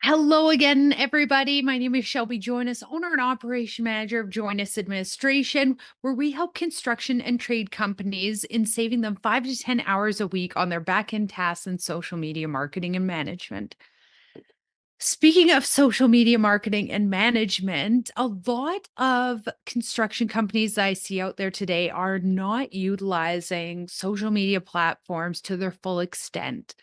Hello again, everybody. My name is Shelby Joynes, owner and operation manager of Joynes Administration, where we help construction and trade companies in saving them 5 to 10 hours a week on their back end tasks and social media marketing and management. Speaking of social media marketing and management, a lot of construction companies that I see out there today are not utilizing social media platforms to their full extent.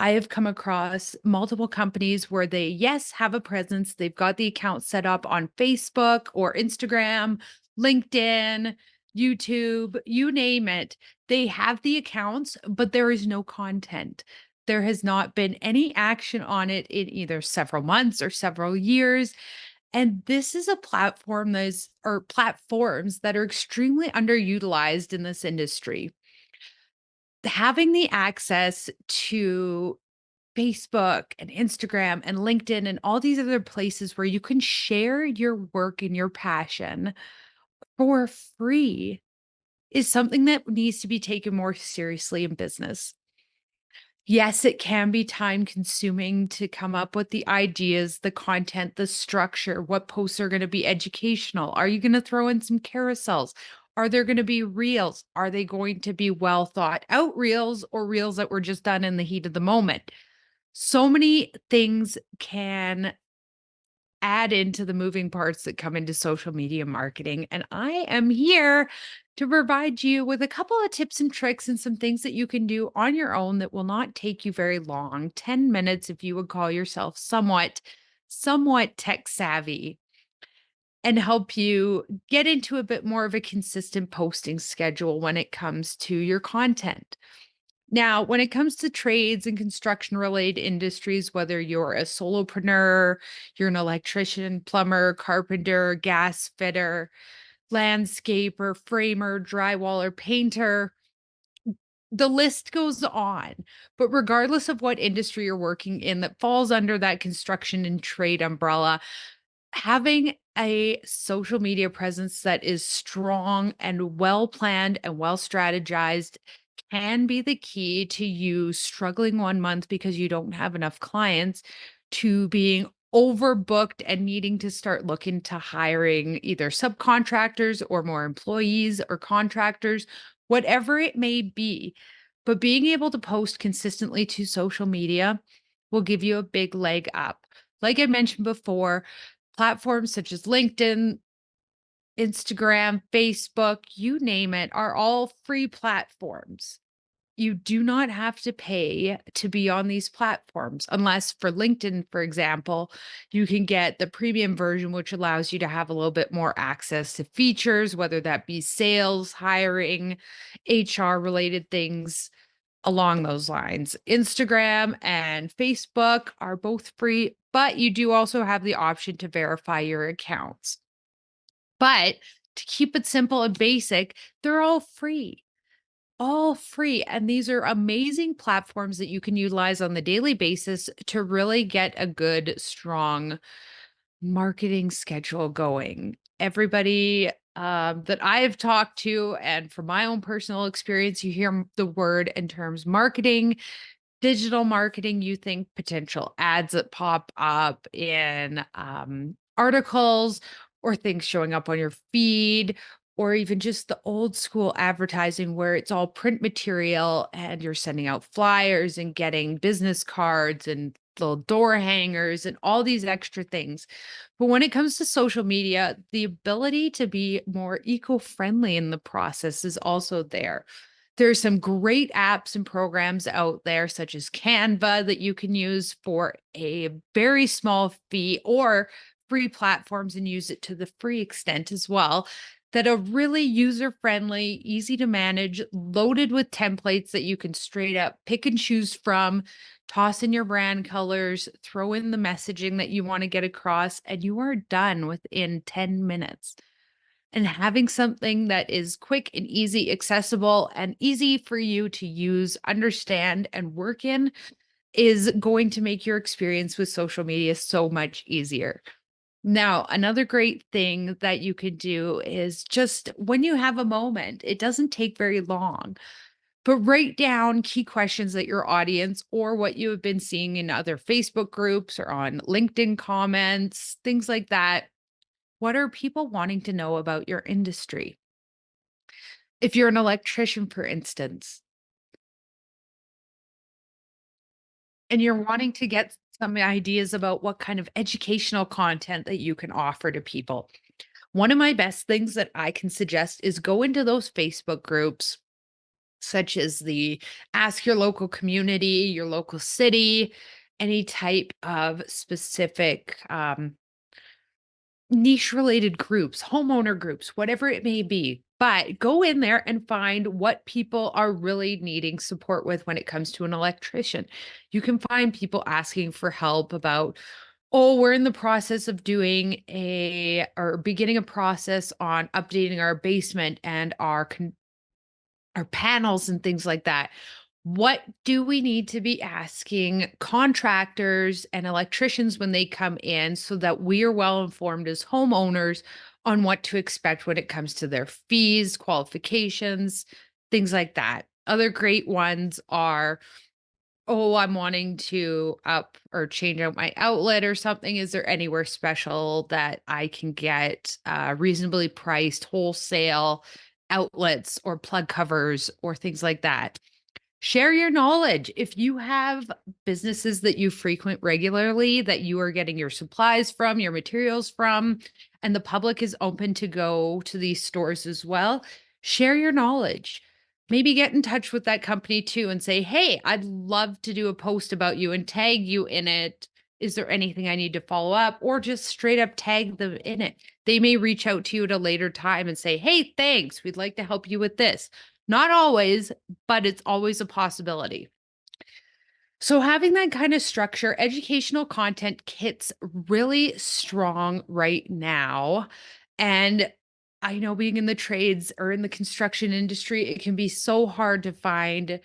I have come across multiple companies where they, yes, have a presence. They've got the account set up on Facebook or Instagram, LinkedIn, YouTube, you name it. They have the accounts, but there is no content. There has not been any action on it in either several months or several years. And this is a platform that is, or platforms that are extremely underutilized in this industry. Having the access to Facebook and Instagram and LinkedIn and all these other places where you can share your work and your passion for free is something that needs to be taken more seriously in business. Yes, it can be time consuming to come up with the ideas, the content, the structure, what posts are going to be educational. Are you going to throw in some carousels? Are there going to be reels? Are they going to be well thought out reels or reels that were just done in the heat of the moment? So many things can add into the moving parts that come into social media marketing. And I am here to provide you with a couple of tips and tricks and some things that you can do on your own that will not take you very long. 10 minutes if you would call yourself somewhat tech savvy, and help you get into a bit more of a consistent posting schedule when it comes to your content. Now, when it comes to trades and construction related industries, whether you're a solopreneur, you're an electrician, plumber, carpenter, gas fitter, landscaper, framer, drywaller, painter, the list goes on. But regardless of what industry you're working in that falls under that construction and trade umbrella, having a social media presence that is strong and well planned and well strategized can be the key to you struggling 1 month because you don't have enough clients to being overbooked and needing to start looking to hiring either subcontractors or more employees or contractors, whatever it may be. But being able to post consistently to social media will give you a big leg up. Like I mentioned before, platforms such as LinkedIn, Instagram, Facebook, you name it, are all free platforms. You do not have to pay to be on these platforms, unless for LinkedIn, for example, you can get the premium version, which allows you to have a little bit more access to features, whether that be sales, hiring, HR related things along those lines. Instagram and Facebook are both free, but you do also have the option to verify your accounts. But to keep it simple and basic, they're all free. And these are amazing platforms that you can utilize on the daily basis to really get a good, strong marketing schedule going. Everybody that I have talked to, and from my own personal experience, you hear the word and terms marketing, digital marketing, you think potential ads that pop up in articles or things showing up on your feed, or even just the old school advertising where it's all print material and you're sending out flyers and getting business cards and little door hangers and all these extra things. But when it comes to social media, the ability to be more eco friendly in the process is also there. There's some great apps and programs out there, such as Canva, that you can use for a very small fee, or free platforms and use it to the free extent as well, that are really user friendly, easy to manage, loaded with templates that you can straight up pick and choose from, toss in your brand colors, throw in the messaging that you want to get across, and you are done within 10 minutes. And having something that is quick and easy, accessible, and easy for you to use, understand, and work in is going to make your experience with social media so much easier. Now, another great thing that you could do is just when you have a moment, it doesn't take very long. But write down key questions that your audience or what you have been seeing in other Facebook groups or on LinkedIn comments, things like that. What are people wanting to know about your industry? If you're an electrician, for instance, and you're wanting to get some ideas about what kind of educational content that you can offer to people, one of my best things that I can suggest is go into those Facebook groups, such as the Ask Your Local Community, your local city, any type of specific niche related groups, homeowner groups, whatever it may be. But go in there and find what people are really needing support with when it comes to an electrician. You can find people asking for help about, oh, we're in the process of doing a or beginning a process on updating our basement and our panels and things like that. What do we need to be asking contractors and electricians when they come in so that we are well informed as homeowners on what to expect when it comes to their fees, qualifications, things like that? Other great ones are, oh, I'm wanting to up or change out my outlet or something. Is there anywhere special that I can get reasonably priced wholesale outlets or plug covers or things like that? Share your knowledge. If you have businesses that you frequent regularly, that you are getting your supplies from, your materials from, and the public is open to go to these stores as well, share your knowledge. Maybe get in touch with that company too and say, hey, I'd love to do a post about you and tag you in it. Is there anything I need to follow up? Or just straight up tag them in it. They may reach out to you at a later time and say, hey, thanks. We'd like to help you with this. Not always, but it's always a possibility. So having that kind of structure, educational content hits really strong right now. And I know being in the trades or in the construction industry, it can be so hard to find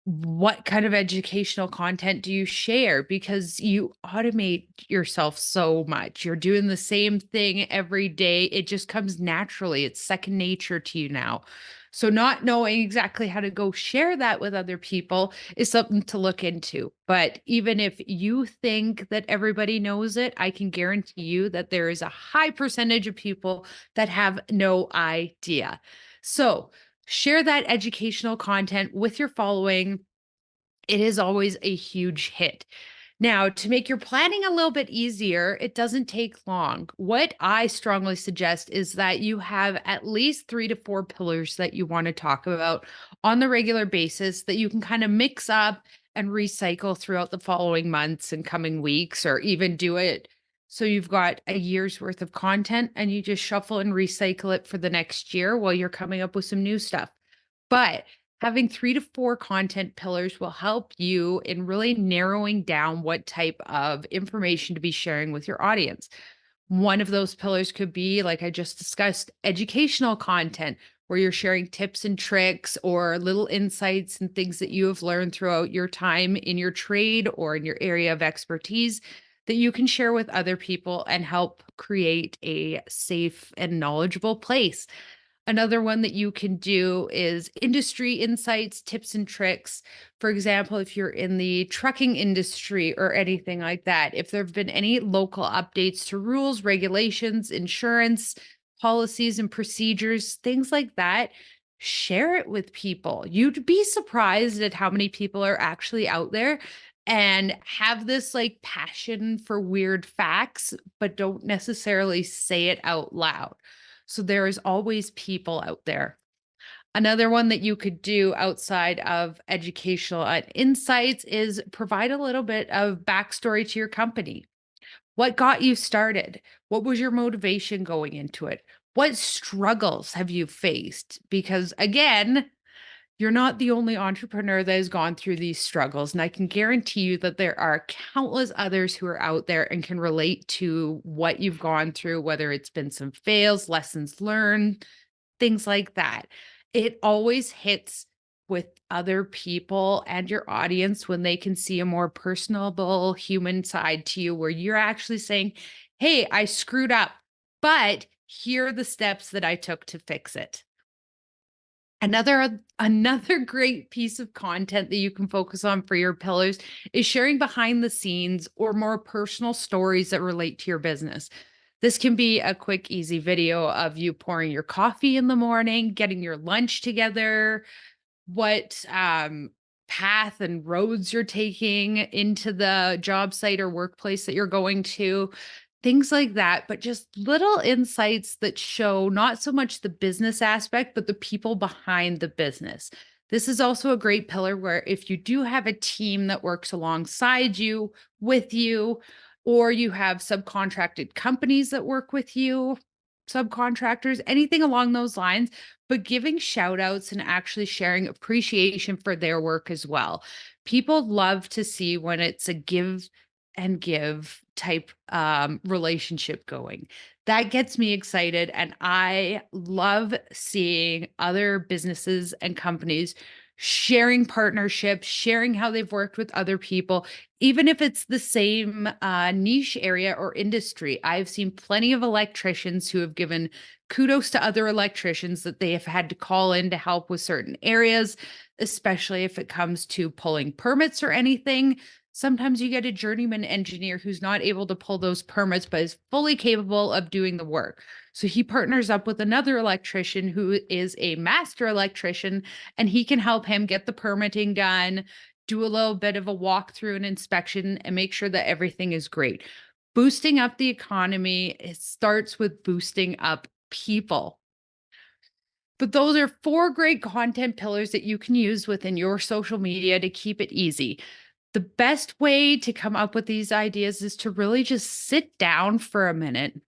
what kind of educational content do you share because you automate yourself so much. You're doing the same thing every day. It just comes naturally. It's second nature to you now. So, not knowing exactly how to go share that with other people is something to look into. But even if you think that everybody knows it, I can guarantee you that there is a high percentage of people that have no idea. So, share that educational content with your following. It is always a huge hit. Now, to make your planning a little bit easier, it doesn't take long. What I strongly suggest is that you have at least 3 to 4 pillars that you want to talk about on the regular basis that you can kind of mix up and recycle throughout the following months and coming weeks, or even do it so you've got a year's worth of content and you just shuffle and recycle it for the next year while you're coming up with some new stuff. But having 3 to 4 content pillars will help you in really narrowing down what type of information to be sharing with your audience. One of those pillars could be, like I just discussed, educational content, where you're sharing tips and tricks or little insights and things that you have learned throughout your time in your trade or in your area of expertise that you can share with other people and help create a safe and knowledgeable place. Another one that you can do is industry insights, tips, and tricks. For example, if you're in the trucking industry or anything like that, if there have been any local updates to rules, regulations, insurance, policies, and procedures, things like that, share it with people. You'd be surprised at how many people are actually out there and have this like passion for weird facts, but don't necessarily say it out loud. So there is always people out there. Another one that you could do outside of educational insights is provide a little bit of backstory to your company. What got you started? What was your motivation going into it? What struggles have you faced? Because again, you're not the only entrepreneur that has gone through these struggles. And I can guarantee you that there are countless others who are out there and can relate to what you've gone through, whether it's been some fails, lessons learned, things like that. It always hits with other people and your audience when they can see a more personable human side to you, where you're actually saying, hey, I screwed up, but here are the steps that I took to fix it. Another great piece of content that you can focus on for your pillars is sharing behind the scenes or more personal stories that relate to your business. This can be a quick, easy video of you pouring your coffee in the morning, getting your lunch together, what path and roads you're taking into the job site or workplace that you're going to, things like that. But just little insights that show not so much the business aspect, but the people behind the business. This is also a great pillar where if you do have a team that works alongside you, with you, or you have subcontracted companies that work with you, subcontractors, anything along those lines, but giving shout outs and actually sharing appreciation for their work as well. People love to see when it's a give and give type relationship going. That gets me excited. And I love seeing other businesses and companies sharing partnerships, sharing how they've worked with other people, even if it's the same niche area or industry. I've seen plenty of electricians who have given kudos to other electricians that they have had to call in to help with certain areas, especially if it comes to pulling permits or anything. Sometimes you get a journeyman engineer who's not able to pull those permits, but is fully capable of doing the work. So he partners up with another electrician who is a master electrician, and he can help him get the permitting done, do a little bit of a walkthrough and inspection, and make sure that everything is great. Boosting up the economy, it starts with boosting up people. But those are four great content pillars that you can use within your social media to keep it easy. The best way to come up with these ideas is to really just sit down for a minute,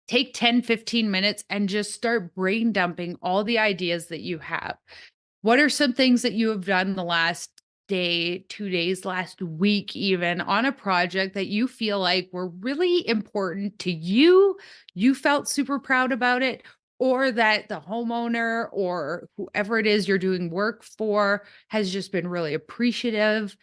take 10, 15 minutes, and just start brain dumping all the ideas that you have. What are some things that you have done the last day, 2 days, last week, even on a project that you feel like were really important to you? You felt super proud about it, or that the homeowner or whoever it is you're doing work for has just been really appreciative,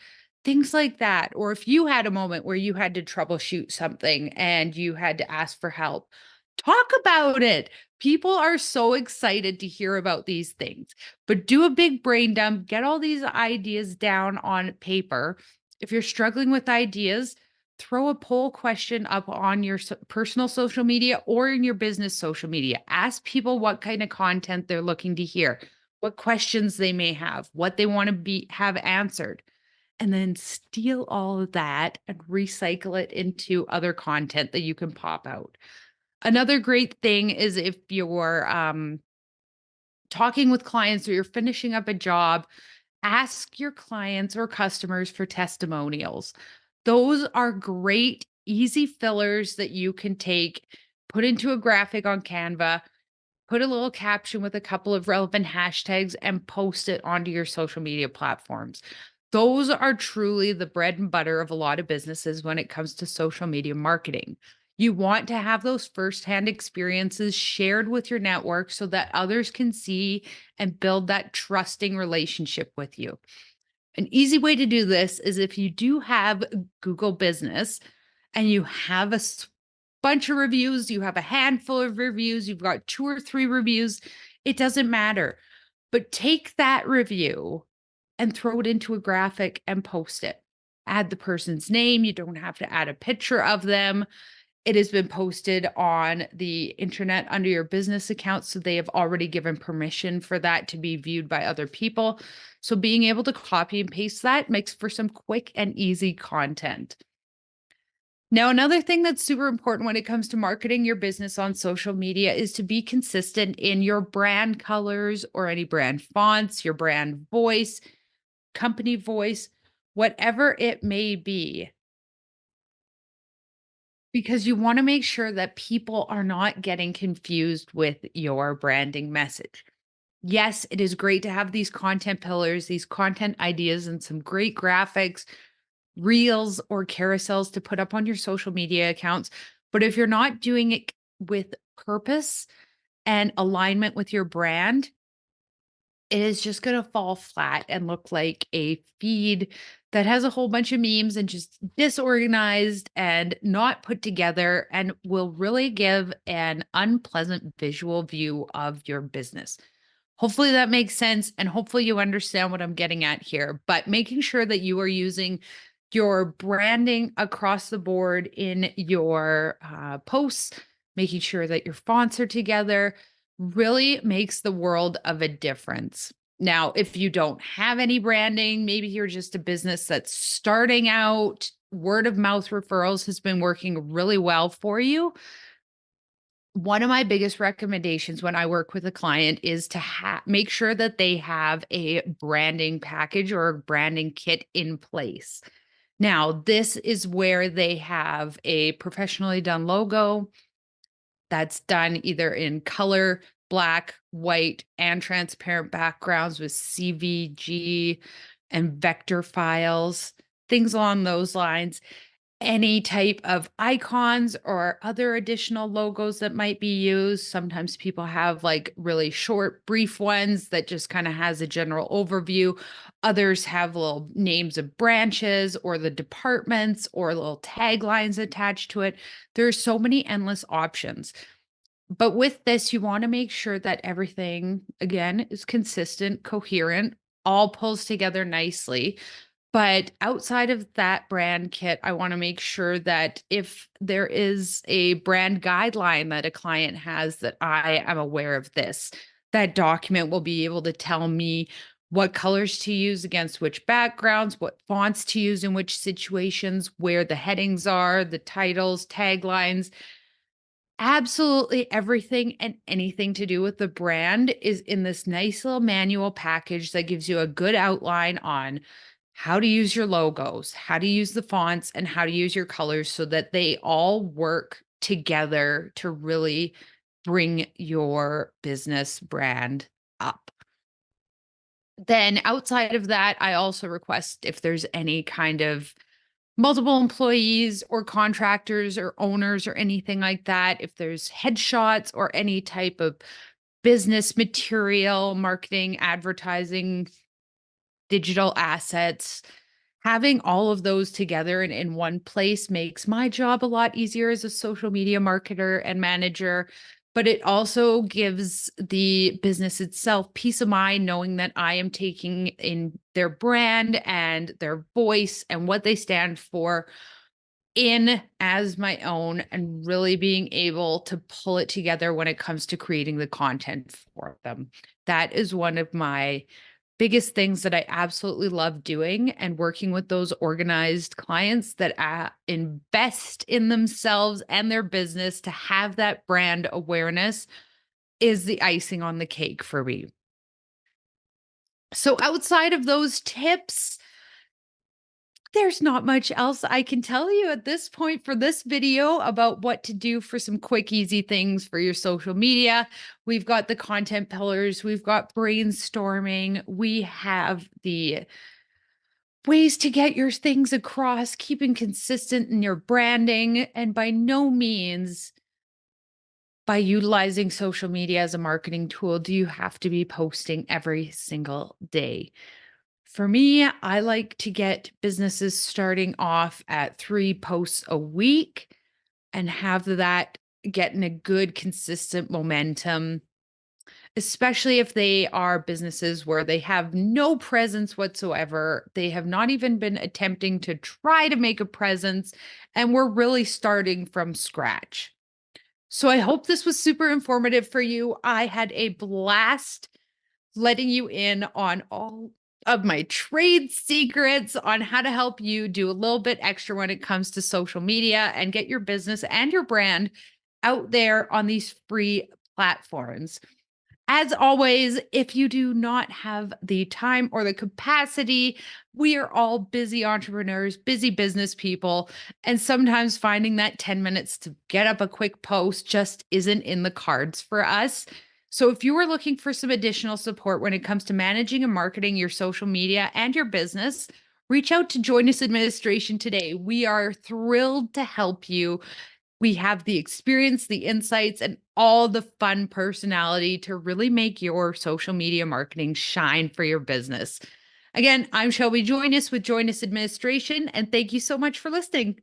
things like that. Or if you had a moment where you had to troubleshoot something and you had to ask for help, talk about it. People are so excited to hear about these things, but do a big brain dump, get all these ideas down on paper. If you're struggling with ideas, throw a poll question up on your personal social media or in your business social media. Ask people what kind of content they're looking to hear, what questions they may have, what they want to be have answered, and then steal all of that and recycle it into other content that you can pop out. Another great thing is if you're talking with clients or you're finishing up a job, ask your clients or customers for testimonials. Those are great, easy fillers that you can take, put into a graphic on Canva, put a little caption with a couple of relevant hashtags, and post it onto your social media platforms. Those are truly the bread and butter of a lot of businesses when it comes to social media marketing. You want to have those firsthand experiences shared with your network so that others can see and build that trusting relationship with you. An easy way to do this is if you do have Google Business and you have bunch of reviews, you have a handful of reviews, you've got two or three reviews, it doesn't matter. But take that review and throw it into a graphic and post it. Add the person's name. You don't have to add a picture of them. It has been posted on the internet under your business account, so they have already given permission for that to be viewed by other people. So being able to copy and paste that makes for some quick and easy content. Now, another thing that's super important when it comes to marketing your business on social media is to be consistent in your brand colors or any brand fonts, your brand voice, company voice, whatever it may be, because you want to make sure that people are not getting confused with your branding message. Yes, it is great to have these content pillars, these content ideas, and some great graphics, reels, or carousels to put up on your social media accounts. But if you're not doing it with purpose and alignment with your brand, it is just going to fall flat and look like a feed that has a whole bunch of memes and just disorganized and not put together and will really give an unpleasant visual view of your business. Hopefully that makes sense, and hopefully you understand what I'm getting at here. But making sure that you are using your branding across the board in your posts, making sure that your fonts are together really makes the world of a difference. Now, if you don't have any branding, maybe you're just a business that's starting out, word of mouth referrals has been working really well for you. One of my biggest recommendations when I work with a client is to make sure that they have a branding package or a branding kit in place. Now, this is where they have a professionally done logo that's done either in color, black, white, and transparent backgrounds with CVG and vector files, things along those lines. Any type of icons or other additional logos that might be used. Sometimes people have like really short, brief ones that just kind of has a general overview. Others have little names of branches or the departments or little taglines attached to it. There's so many endless options. But with this, you want to make sure that everything, again, is consistent, coherent, all pulls together nicely. But outside of that brand kit, I want to make sure that if there is a brand guideline that a client has, that I am aware of this. That document will be able to tell me what colors to use against which backgrounds, what fonts to use in which situations, where the headings are, the titles, taglines. Absolutely everything and anything to do with the brand is in this nice little manual package that gives you a good outline on how to use your logos, how to use the fonts, and how to use your colors so that they all work together to really bring your business brand up. Then outside of that, I also request if there's any kind of multiple employees or contractors or owners or anything like that, if there's headshots or any type of business material, marketing, advertising, digital assets, having all of those together and in one place makes my job a lot easier as a social media marketer and manager. But it also gives the business itself peace of mind knowing that I am taking in their brand and their voice and what they stand for in as my own and really being able to pull it together when it comes to creating the content for them. That is one of my biggest things that I absolutely love doing, and working with those organized clients that invest in themselves and their business to have that brand awareness is the icing on the cake for me. So outside of those tips, there's not much else I can tell you at this point for this video about what to do for some quick, easy things for your social media. We've got the content pillars, we've got brainstorming, we have the ways to get your things across, keeping consistent in your branding, and by no means by utilizing social media as a marketing tool do you have to be posting every single day. For me, I like to get businesses starting off at 3 posts a week and have that getting a good consistent momentum, especially if they are businesses where they have no presence whatsoever. They have not even been attempting to try to make a presence, and we're really starting from scratch. So I hope this was super informative for you. I had a blast letting you in on all of my trade secrets on how to help you do a little bit extra when it comes to social media and get your business and your brand out there on these free platforms. As always, if you do not have the time or the capacity, we are all busy entrepreneurs, busy business people, and sometimes finding that 10 minutes to get up a quick post just isn't in the cards for us. So, if you are looking for some additional support when it comes to managing and marketing your social media and your business, reach out to Join Us Administration today. We are thrilled to help you. We have the experience, the insights, and all the fun personality to really make your social media marketing shine for your business. Again, I'm Shelby Join Us with Join Us Administration, and thank you so much for listening.